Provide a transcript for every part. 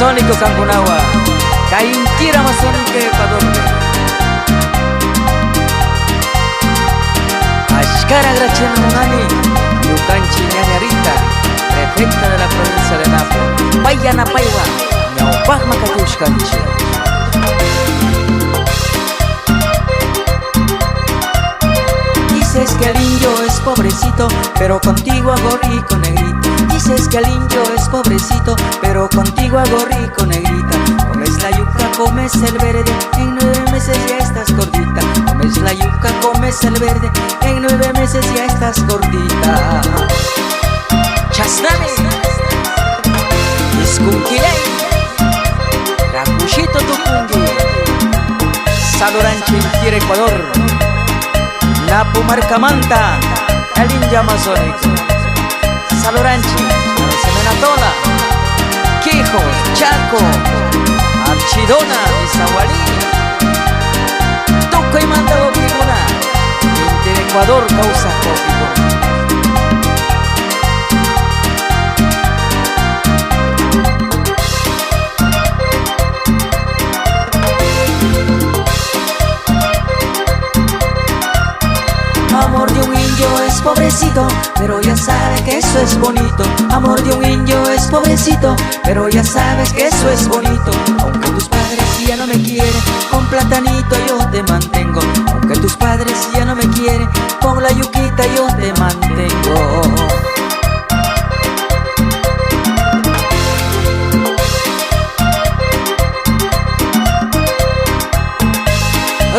Amazónico Cancunawa, Cainquira Amazónica Ecuador. Ashkara Graciela Munani, Yucanchi Ñañarita, prefecta de la provincia de Napo, Payana Paiva, Ñaupagma Katiushkanchi. Dices que el indio es pobrecito, pero contigo hago rico, negrita. Dices que el indio es pobrecito, pero contigo hago rico, negrita. Comes la yuca, comes el verde, en 9 meses ya estás gordita. Comes la yuca, comes el verde, en 9 meses ya estás gordita. Chasname, Iskunquiley, Racuchito Tupungi, Saluranchi, Inquira Ecuador, Napo Marcamanta, el indio amazónico, Saluranchi, Semenatola, Quijos, Chaco, Archidona, Misahualí, Tuco y Mandago Quijuna, Inter Ecuador causa cópico. Amor de un indio es pobrecito, pero ya sabe que eso es bonito. Amor de un indio es pobrecito, pero ya sabes que eso es bonito. Aunque tus padres ya no me quieren, con platanito yo te mantengo. Aunque tus padres ya no me quieren, con la yuquita yo te mantengo.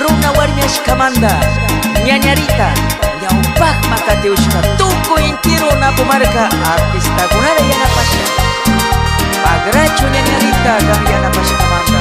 Runa Warmiash Kamanda, Ñañarita, Ñaupagma Katiushka, Tuco Inquiro Napo Marca, artista Gunara Yanapasha, Pagracho Ñañarita, Yanapasha Kamanda.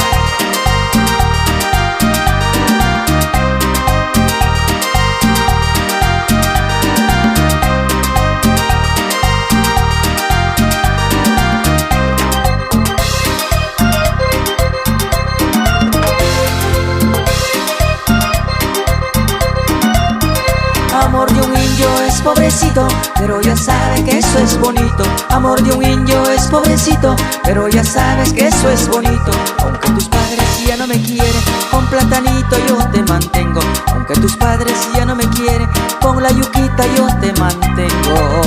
Amor de un indio es pobrecito, pero ya sabe que eso es bonito. Amor de un indio es pobrecito, pero ya sabes que eso es bonito. Aunque tus padres ya no me quieren, con platanito yo te mantengo. Aunque tus padres ya no me quieren, con la yuquita yo te mantengo.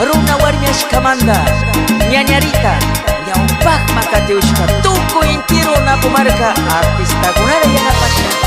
Runa Warmiash Kamanda, Ñañarita, Ñaupagma Katiushka, Tuco Inquiro Napo Marca, artista Gunara Yanapasha.